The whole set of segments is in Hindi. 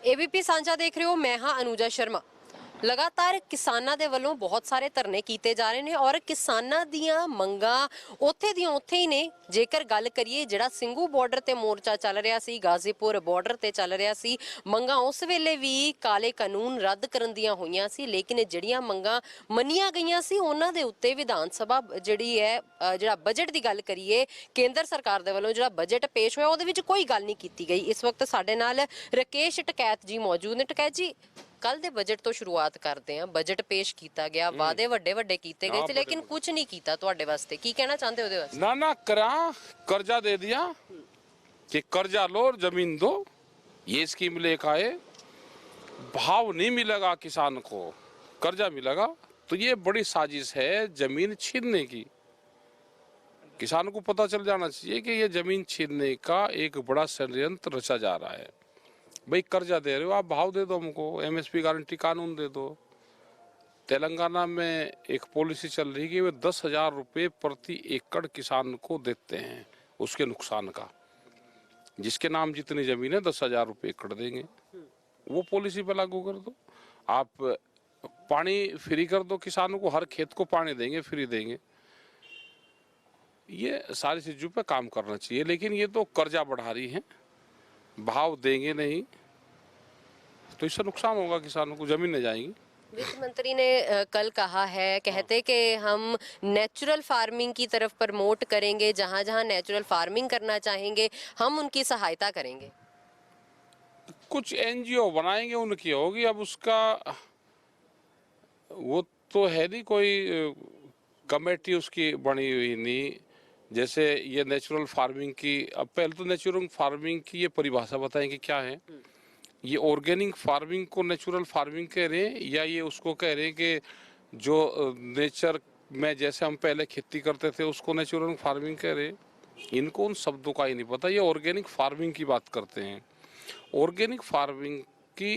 एबीपी ਸਾਂਝਾ ਦੇਖ ਰਹੇ ਹੋ। मैं हाँ अनुजा शर्मा। ਲਗਾਤਾਰ ਕਿਸਾਨਾਂ ਦੇ ਵੱਲੋਂ ਬਹੁਤ ਸਾਰੇ ਧਰਨੇ ਕੀਤੇ ਜਾ ਰਹੇ ਨੇ ਔਰ ਕਿਸਾਨਾਂ ਦੀਆਂ ਮੰਗਾਂ ਉੱਥੇ ਦੀਆਂ ਉੱਥੇ ਹੀ ਨੇ। ਜੇਕਰ ਗੱਲ ਕਰੀਏ ਜਿਹੜਾ ਸਿੰਘੂ ਬਾਰਡਰ ਤੇ ਮੋਰਚਾ ਚੱਲ ਰਿਹਾ ਸੀ, ਗਾਜ਼ੀਪੁਰ ਬਾਰਡਰ ਤੇ ਚੱਲ ਰਿਹਾ ਸੀ, ਮੰਗਾਂ ਉਸ ਵੇਲੇ ਵੀ ਕਾਲੇ ਕਾਨੂੰਨ ਰੱਦ ਕਰਨ ਦੀਆਂ ਹੋਈਆਂ ਸੀ, ਲੇਕਿਨ ਜਿਹੜੀਆਂ ਮੰਗਾਂ ਮੰਨੀਆਂ ਗਈਆਂ ਸੀ ਉਹਨਾਂ ਦੇ ਉੱਤੇ ਵਿਧਾਨ ਸਭਾ ਜਿਹੜੀ ਹੈ ਜਿਹੜਾ ਬਜਟ ਦੀ ਗੱਲ ਕਰੀਏ, ਕੇਂਦਰ ਸਰਕਾਰ ਦੇ ਵੱਲੋਂ ਜਿਹੜਾ ਬਜਟ ਪੇਸ਼ ਹੋਇਆ ਉਹਦੇ ਵਿੱਚ ਕੋਈ ਗੱਲ ਨਹੀਂ ਕੀਤੀ ਗਈ। ਇਸ ਵਕਤ ਸਾਡੇ ਨਾਲ ਰਕੇਸ਼ ਟਕੈਤ ਜੀ ਮੌਜੂਦ ਨੇ। ਟਕੈਤ ਜੀ, ਕੱਲ ਦੇ ਬਜਟ ਤੋਂ शुरुआत करते हैं। बजट पेश किया गया, वादे वड्डे वड्डे कीते गए थे, लेकिन कुछ नहीं किया। ਤੁਹਾਡੇ ਵਾਸਤੇ ਕੀ ਕਹਿਣਾ ਚਾਹੁੰਦੇ ਹੋ ਉਹਦੇ ਵਾਸਤੇ? ना करा, कर्जा दे दिया कि कर्जा लो और जमीन दो, ये स्कीम लेकर आए। भाव नहीं मिलेगा किसान को, कर्जा मिलेगा, तो ये बड़ी साजिश है जमीन छीनने की। किसान को पता चल जाना चाहिए कि ये जमीन छीनने का एक बड़ा षड्यंत्र रचा जा रहा है। भाई कर्जा दे रहे हो, आप भाव दे दो हमको, एमएसपी गारंटी कानून दे दो। तेलंगाना में एक पॉलिसी चल रही है कि वे 10,000 रुपये प्रति एकड़ किसान को देते हैं उसके नुकसान का। जिसके नाम जितनी जमीन है 10,000 रुपये एकड़ देंगे। वो पॉलिसी पे लागू कर दो। आप पानी फ्री कर दो किसानों को, हर खेत को पानी देंगे, फ्री देंगे। ये सारी चीज़ों पे काम करना चाहिए, लेकिन ये तो कर्जा बढ़ा रही है, भाव देंगे नहीं तो इससे नुकसान होगा किसानों को, जमीनें जाएंगी। वित्त मंत्री ने कल कहा है, कहते कि हम नेचुरल फार्मिंग की तरफ प्रमोट करेंगे, जहां जहां नेचुरल फार्मिंग करना चाहेंगे हम उनकी सहायता करेंगे। कुछ एनजीओ बनाएंगे, उनकी होगी। अब उसका वो तो है नहीं, कोई कमेटी उसकी बनी हुई नहीं। जैसे ये नेचुरल फार्मिंग की, अब पहले तो नेचुरल फार्मिंग की ये परिभाषा बताएं कि क्या है। ये ऑर्गेनिक फार्मिंग को नेचुरल फार्मिंग कह रहे हैं, या ये उसको कह रहे हैं कि जो नेचर में जैसे हम पहले खेती करते थे उसको नेचुरल फार्मिंग कह रहे हैं। इनको उन शब्दों का ही नहीं पता। ये ऑर्गेनिक फार्मिंग की बात करते हैं। ऑर्गेनिक फार्मिंग की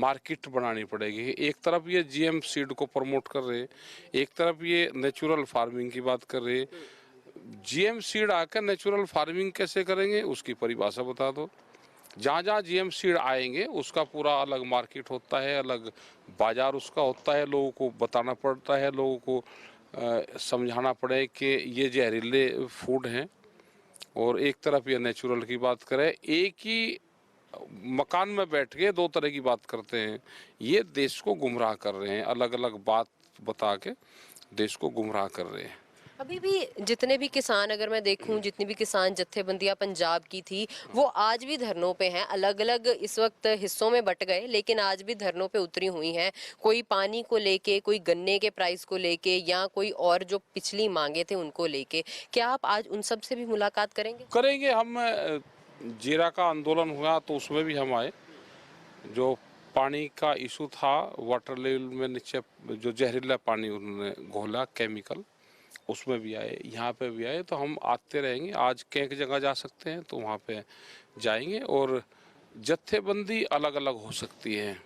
मार्केट बनानी पड़ेगी। एक तरफ ये जीएम सीड को प्रमोट कर रहे हैं, एक तरफ ये नेचुरल फार्मिंग की बात कर रहे हैं। जीएम सीड आकर नेचुरल फार्मिंग कैसे करेंगे उसकी परिभाषा बता दो। जहाँ जहाँ जीएम सीड आएंगे उसका पूरा अलग मार्केट होता है, अलग बाजार उसका होता है। लोगों को बताना पड़ता है, लोगों को समझाना पड़े कि ये जहरीले फूड हैं। और एक तरफ ये नेचुरल की बात करें, एक ही मकान में बैठ के दो तरह की बात करते हैं। ये देश को गुमराह कर रहे हैं, अलग अलग बात बता के देश को गुमराह कर रहे हैं। अभी भी जितने भी किसान, अगर मैं देखूं, जितनी भी किसान जत्थेबंदियां पंजाब की थी वो आज भी धरनों पे हैं। अलग अलग इस वक्त हिस्सों में बट गए, लेकिन आज भी धरनों पे उतरी हुई हैं। कोई पानी को लेके, कोई गन्ने के प्राइस को लेके, या कोई और जो पिछली मांगे थे उनको लेके। क्या आप आज उन सब से भी मुलाकात करेंगे? करेंगे। हम जीरा का आंदोलन हुआ तो उसमें भी हम आए। जो पानी का इशू था, वाटर लेवल में नीचे जो जहरीला पानी उन्होंने घोला केमिकल, उसमें भी आए, यहाँ पे भी आए। तो हम आते रहेंगे। आज कई जगह जा सकते हैं तो वहाँ पे जाएंगे। और जत्थेबंदी अलग अलग हो सकती है,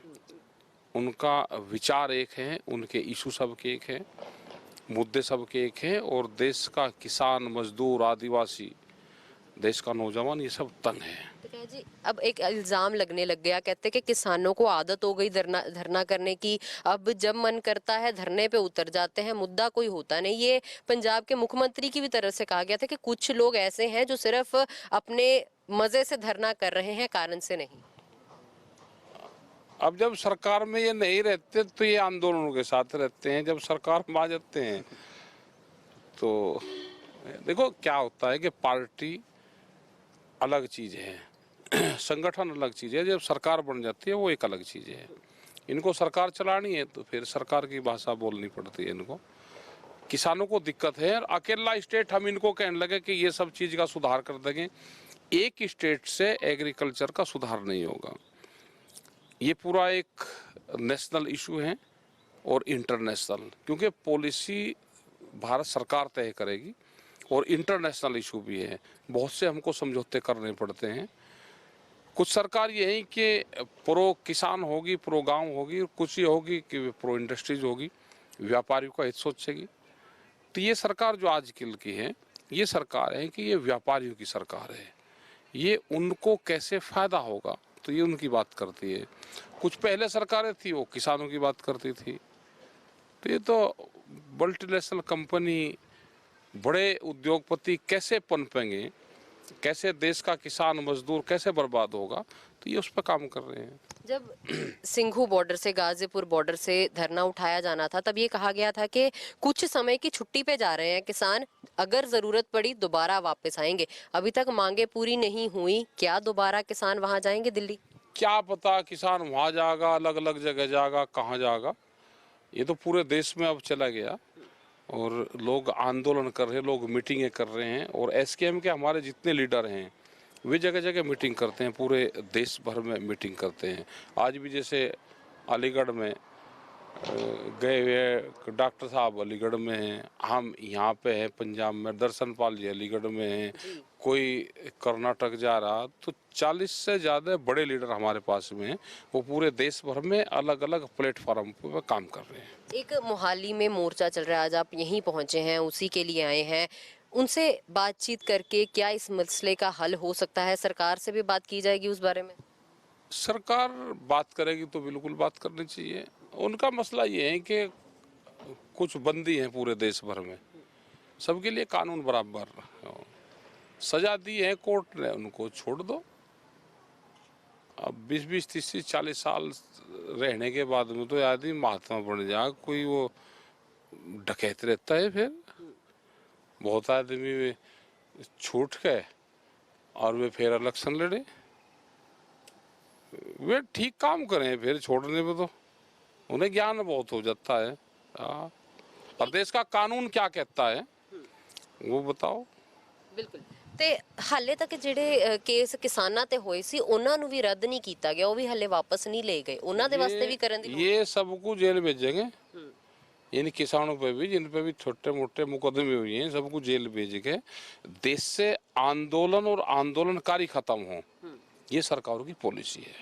उनका विचार एक है, उनके इशू सब के एक हैं, मुद्दे सब के एक हैं। और देश का किसान, मजदूर, आदिवासी, देश का नौजवान, ये सब तंग है। जी, अब एक इल्जाम लगने लग गया, कहते कि किसानों को आदत हो गई धरना करने की। अब जब मन करता है धरने पे उतर जाते हैं, मुद्दा कोई होता नहीं। ये पंजाब के मुख्यमंत्री की भी तरफ से कहा गया था कि कुछ लोग ऐसे हैं जो सिर्फ अपने मजे से धरना कर रहे हैं, कारण से नहीं। अब जब सरकार में ये नहीं रहते तो ये आंदोलनों के साथ रहते हैं। जब सरकार में आ जाते हैं तो देखो क्या होता है कि पार्टी अलग चीज़ है, संगठन अलग चीज़ है। जब सरकार बन जाती है वो एक अलग चीज़ है। इनको सरकार चलानी है तो फिर सरकार की भाषा बोलनी पड़ती है इनको। किसानों को दिक्कत है। अकेला स्टेट हम इनको कहने लगे कि ये सब चीज़ का सुधार कर देंगे, एक स्टेट से एग्रीकल्चर का सुधार नहीं होगा। ये पूरा एक नेशनल इशू है और इंटरनेशनल, क्योंकि पॉलिसी भारत सरकार तय करेगी और इंटरनेशनल इशू भी है। बहुत से हमको समझौते करने पड़ते हैं। कुछ सरकार ये है कि प्रो किसान होगी, प्रो गांव होगी, और कुछ ये होगी कि प्रो इंडस्ट्रीज होगी, व्यापारियों का हित सोचेगी। तो ये सरकार जो आजकल की है, ये सरकार है कि ये व्यापारियों की सरकार है। ये उनको कैसे फ़ायदा होगा तो ये उनकी बात करती है। कुछ पहले सरकारें थी वो किसानों की बात करती थी। तो ये तो मल्टीनेशनल कंपनी, बड़े उद्योगपति कैसे पनपेंगे, कैसे देश का किसान मजदूर कैसे बर्बाद होगा, तो ये उस पर काम कर रहे हैं। जब सिंघू बॉर्डर से, गाजीपुर बॉर्डर से धरना उठाया जाना था, तब ये कहा गया था कि कुछ समय की छुट्टी पे जा रहे हैं किसान, अगर जरूरत पड़ी दोबारा वापस आएंगे। अभी तक मांगे पूरी नहीं हुई, क्या दोबारा किसान वहां जाएंगे दिल्ली? क्या पता किसान वहां जाएगा, अलग अलग जगह जाएगा, कहाँ जाएगा। ये तो पूरे देश में अब चला गया और लोग आंदोलन कर रहे हैं, लोग मीटिंगें कर रहे हैं। और एसकेएम के हमारे जितने लीडर हैं वे जगह जगह मीटिंग करते हैं, पूरे देश भर में मीटिंग करते हैं। आज भी जैसे अलीगढ़ में गए हुए डॉक्टर साहब अलीगढ़ में हैं, हम यहाँ पे हैं पंजाब में, दर्शन पाल जी अलीगढ़ में हैं, कोई कर्नाटक जा रहा। तो 40 से ज़्यादा बड़े लीडर हमारे पास में हैं, वो पूरे देश भर में अलग अलग प्लेटफॉर्म पर काम कर रहे हैं। एक मोहाली में मोर्चा चल रहा है, आज आप यहीं पहुंचे हैं, उसी के लिए आए हैं। उनसे बातचीत करके क्या इस मसले का हल हो सकता है? सरकार से भी बात की जाएगी उस बारे में? सरकार बात करेगी तो बिल्कुल बात करनी चाहिए। उनका मसला ये है कि कुछ बंदी हैं पूरे देश भर में, सबके लिए कानून बराबर, सजा दी है कोर्ट ने, उनको छोड़ दो। अब 20-20, 30-30, 40 साल रहने के बाद में तो आदमी महात्मा बन जाए, कोई वो डकैत रहता है। फिर बहुत आदमी छूट गए और वे फिर इलेक्शन लड़े, वे ठीक काम करें फिर छोड़ने में तो उन्हें ज्ञान बहुत हो जाता है। और देश का कानून क्या कहता है वो बताओ। बिल्कुल। ਤੇ ਹਾਲੇ ਤੱਕ ਜਿਹੜੇ ਕੇਸ ਕਿਸਾਨਾਂ ਤੇ ਹੋਏ ਸੀ ਉਹਨਾਂ ਨੂੰ ਵੀ ਰੱਦ ਨਹੀਂ ਕੀਤਾ ਗਿਆ, ਉਹ ਵੀ ਹਾਲੇ ਵਾਪਸ ਨਹੀਂ ਲਏ गए, ਉਹਨਾਂ ਦੇ ਵਾਸਤੇ ਵੀ ਕਰਨ ਦੀ ये सबको जेल भेजेंगे, इन किसानों पे भी जिन पे भी छोटे मोटे मुकदमे हुए हैं सबको जेल भेज के देश से आंदोलन और आंदोलनकारी खत्म हो, ये सरकारों की पॉलिसी है।